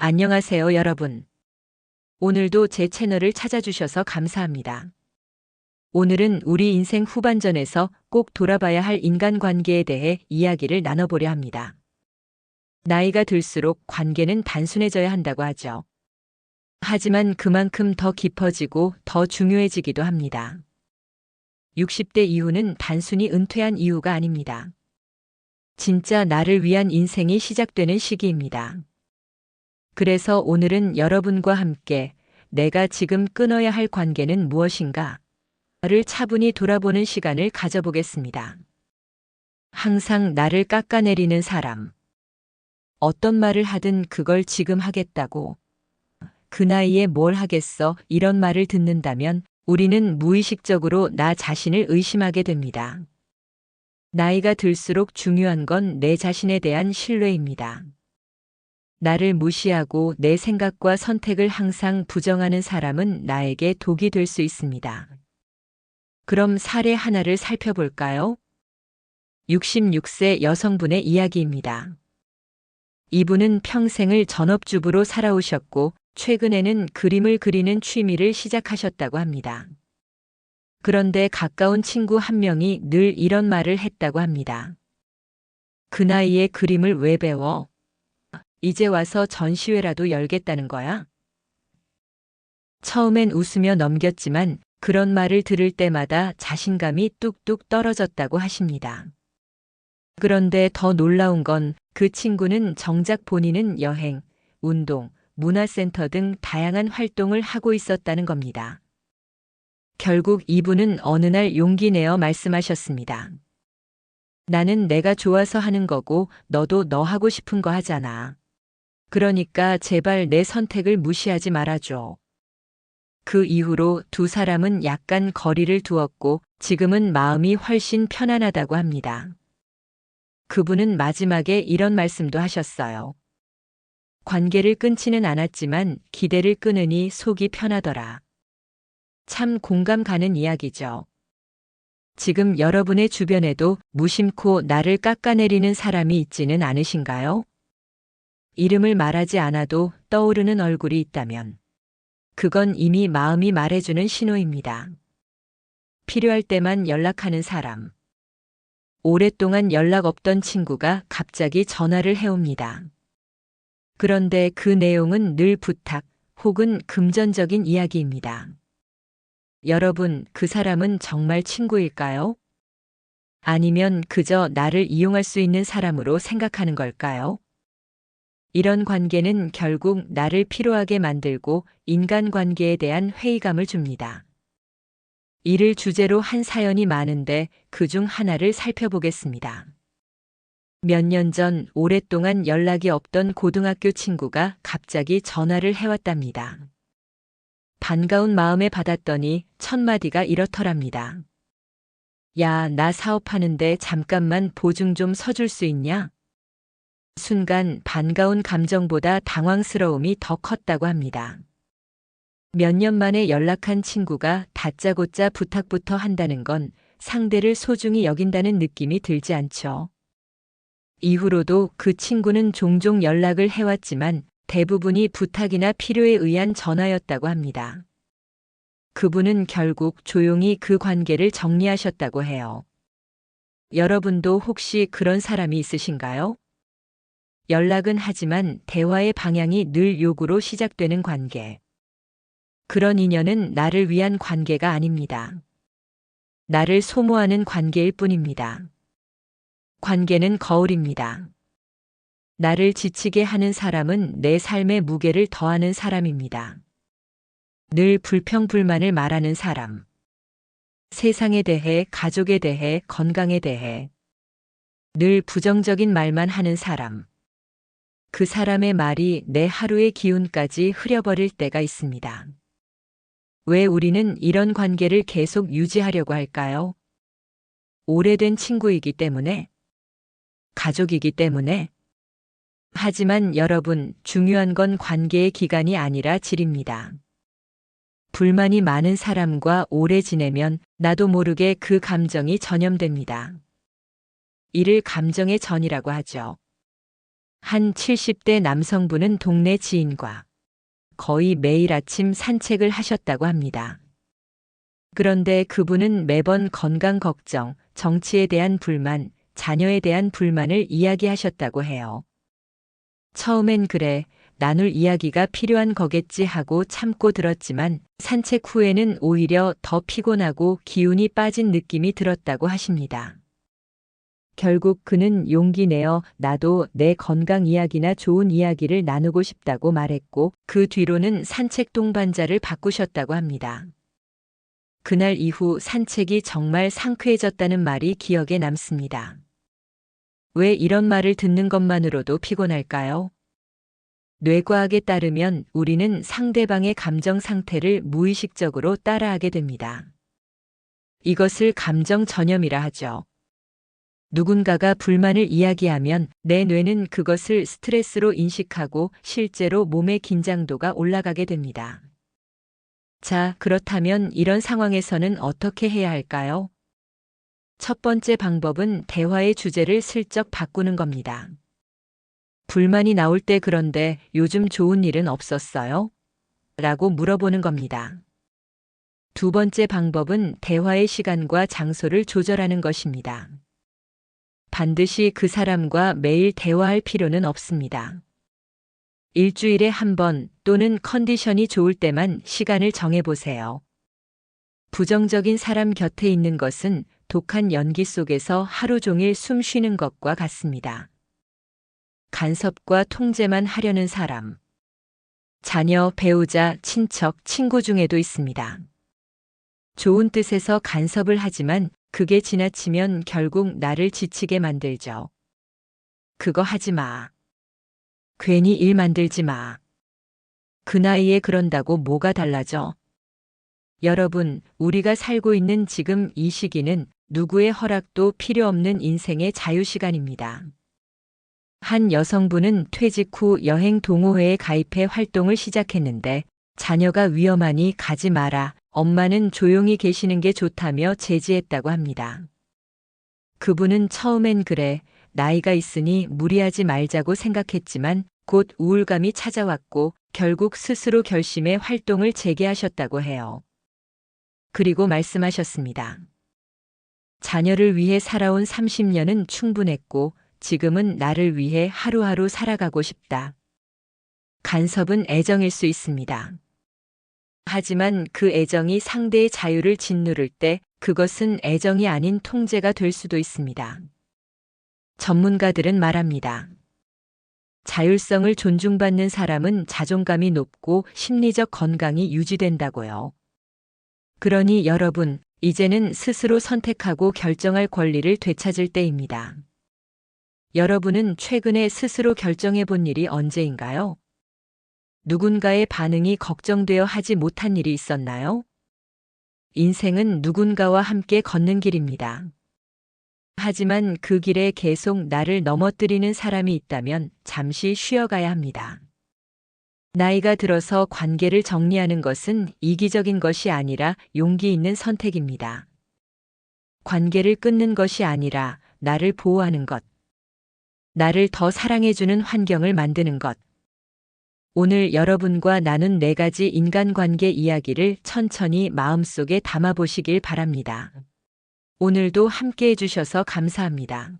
안녕하세요, 여러분. 오늘도 제 채널을 찾아주셔서 감사합니다. 오늘은 우리 인생 후반전에서 꼭 돌아봐야 할 인간관계에 대해 이야기를 나눠보려 합니다. 나이가 들수록 관계는 단순해져야 한다고 하죠. 하지만 그만큼 더 깊어지고 더 중요해지기도 합니다. 60대 이후는 단순히 은퇴한 이유가 아닙니다. 진짜 나를 위한 인생이 시작되는 시기입니다. 그래서 오늘은 여러분과 함께 내가 지금 끊어야 할 관계는 무엇인가? 를 차분히 돌아보는 시간을 가져보겠습니다. 항상 나를 깎아내리는 사람. 어떤 말을 하든 그걸 지금 하겠다고. 그 나이에 뭘 하겠어? 이런 말을 듣는다면 우리는 무의식적으로 나 자신을 의심하게 됩니다. 나이가 들수록 중요한 건 내 자신에 대한 신뢰입니다. 나를 무시하고 내 생각과 선택을 항상 부정하는 사람은 나에게 독이 될 수 있습니다. 그럼 사례 하나를 살펴볼까요? 66세 여성분의 이야기입니다. 이분은 평생을 전업주부로 살아오셨고 최근에는 그림을 그리는 취미를 시작하셨다고 합니다. 그런데 가까운 친구 한 명이 늘 이런 말을 했다고 합니다. 그 나이에 그림을 왜 배워? 이제 와서 전시회라도 열겠다는 거야? 처음엔 웃으며 넘겼지만 그런 말을 들을 때마다 자신감이 뚝뚝 떨어졌다고 하십니다. 그런데 더 놀라운 건 그 친구는 정작 본인은 여행, 운동, 문화센터 등 다양한 활동을 하고 있었다는 겁니다. 결국 이분은 어느 날 용기 내어 말씀하셨습니다. 나는 내가 좋아서 하는 거고 너도 너 하고 싶은 거 하잖아. 그러니까 제발 내 선택을 무시하지 말아줘. 그 이후로 두 사람은 약간 거리를 두었고 지금은 마음이 훨씬 편안하다고 합니다. 그분은 마지막에 이런 말씀도 하셨어요. 관계를 끊지는 않았지만 기대를 끊으니 속이 편하더라. 참 공감 가는 이야기죠. 지금 여러분의 주변에도 무심코 나를 깎아내리는 사람이 있지는 않으신가요? 이름을 말하지 않아도 떠오르는 얼굴이 있다면 그건 이미 마음이 말해주는 신호입니다. 필요할 때만 연락하는 사람. 오랫동안 연락 없던 친구가 갑자기 전화를 해옵니다. 그런데 그 내용은 늘 부탁 혹은 금전적인 이야기입니다. 여러분, 그 사람은 정말 친구일까요? 아니면 그저 나를 이용할 수 있는 사람으로 생각하는 걸까요? 이런 관계는 결국 나를 피로하게 만들고 인간관계에 대한 회의감을 줍니다. 이를 주제로 한 사연이 많은데 그중 하나를 살펴보겠습니다. 몇 년 전 오랫동안 연락이 없던 고등학교 친구가 갑자기 전화를 해왔답니다. 반가운 마음에 받았더니 첫마디가 이렇더랍니다. 야, 나 사업하는데 잠깐만 보증 좀 서줄 수 있냐? 순간 반가운 감정보다 당황스러움이 더 컸다고 합니다. 몇 년 만에 연락한 친구가 다짜고짜 부탁부터 한다는 건 상대를 소중히 여긴다는 느낌이 들지 않죠. 이후로도 그 친구는 종종 연락을 해왔지만 대부분이 부탁이나 필요에 의한 전화였다고 합니다. 그분은 결국 조용히 그 관계를 정리하셨다고 해요. 여러분도 혹시 그런 사람이 있으신가요? 연락은 하지만 대화의 방향이 늘 요구로 시작되는 관계. 그런 인연은 나를 위한 관계가 아닙니다. 나를 소모하는 관계일 뿐입니다. 관계는 거울입니다. 나를 지치게 하는 사람은 내 삶의 무게를 더하는 사람입니다. 늘 불평불만을 말하는 사람. 세상에 대해, 가족에 대해, 건강에 대해. 늘 부정적인 말만 하는 사람. 그 사람의 말이 내 하루의 기운까지 흐려버릴 때가 있습니다. 왜 우리는 이런 관계를 계속 유지하려고 할까요? 오래된 친구이기 때문에? 가족이기 때문에? 하지만 여러분, 중요한 건 관계의 기간이 아니라 질입니다. 불만이 많은 사람과 오래 지내면 나도 모르게 그 감정이 전염됩니다. 이를 감정의 전이라고 하죠. 한 70대 남성분은 동네 지인과 거의 매일 아침 산책을 하셨다고 합니다. 그런데 그분은 매번 건강 걱정, 정치에 대한 불만, 자녀에 대한 불만을 이야기하셨다고 해요. 처음엔 그래, 나눌 이야기가 필요한 거겠지 하고 참고 들었지만 산책 후에는 오히려 더 피곤하고 기운이 빠진 느낌이 들었다고 하십니다. 결국 그는 용기 내어 나도 내 건강 이야기나 좋은 이야기를 나누고 싶다고 말했고 그 뒤로는 산책 동반자를 바꾸셨다고 합니다. 그날 이후 산책이 정말 상쾌해졌다는 말이 기억에 남습니다. 왜 이런 말을 듣는 것만으로도 피곤할까요? 뇌과학에 따르면 우리는 상대방의 감정 상태를 무의식적으로 따라하게 됩니다. 이것을 감정 전염이라 하죠. 누군가가 불만을 이야기하면 내 뇌는 그것을 스트레스로 인식하고 실제로 몸의 긴장도가 올라가게 됩니다. 자, 그렇다면 이런 상황에서는 어떻게 해야 할까요? 첫 번째 방법은 대화의 주제를 슬쩍 바꾸는 겁니다. 불만이 나올 때 그런데 요즘 좋은 일은 없었어요? 라고 물어보는 겁니다. 두 번째 방법은 대화의 시간과 장소를 조절하는 것입니다. 반드시 그 사람과 매일 대화할 필요는 없습니다. 일주일에 한 번 또는 컨디션이 좋을 때만 시간을 정해보세요. 부정적인 사람 곁에 있는 것은 독한 연기 속에서 하루 종일 숨 쉬는 것과 같습니다. 간섭과 통제만 하려는 사람. 자녀, 배우자, 친척, 친구 중에도 있습니다. 좋은 뜻에서 간섭을 하지만 그게 지나치면 결국 나를 지치게 만들죠. 그거 하지 마. 괜히 일 만들지 마. 그 나이에 그런다고 뭐가 달라져? 여러분, 우리가 살고 있는 지금 이 시기는 누구의 허락도 필요 없는 인생의 자유시간입니다. 한 여성분은 퇴직 후 여행 동호회에 가입해 활동을 시작했는데 자녀가 위험하니 가지 마라. 엄마는 조용히 계시는 게 좋다며 제지했다고 합니다. 그분은 처음엔 그래, 나이가 있으니 무리하지 말자고 생각했지만 곧 우울감이 찾아왔고 결국 스스로 결심해 활동을 재개하셨다고 해요. 그리고 말씀하셨습니다. 자녀를 위해 살아온 30년은 충분했고 지금은 나를 위해 하루하루 살아가고 싶다. 간섭은 애정일 수 있습니다. 하지만 그 애정이 상대의 자유를 짓누를 때 그것은 애정이 아닌 통제가 될 수도 있습니다. 전문가들은 말합니다. 자율성을 존중받는 사람은 자존감이 높고 심리적 건강이 유지된다고요. 그러니 여러분, 이제는 스스로 선택하고 결정할 권리를 되찾을 때입니다. 여러분은 최근에 스스로 결정해 본 일이 언제인가요? 누군가의 반응이 걱정되어 하지 못한 일이 있었나요? 인생은 누군가와 함께 걷는 길입니다. 하지만 그 길에 계속 나를 넘어뜨리는 사람이 있다면 잠시 쉬어가야 합니다. 나이가 들어서 관계를 정리하는 것은 이기적인 것이 아니라 용기 있는 선택입니다. 관계를 끊는 것이 아니라 나를 보호하는 것. 나를 더 사랑해주는 환경을 만드는 것. 오늘 여러분과 나눈 4가지 인간관계 이야기를 천천히 마음속에 담아보시길 바랍니다. 오늘도 함께 해주셔서 감사합니다.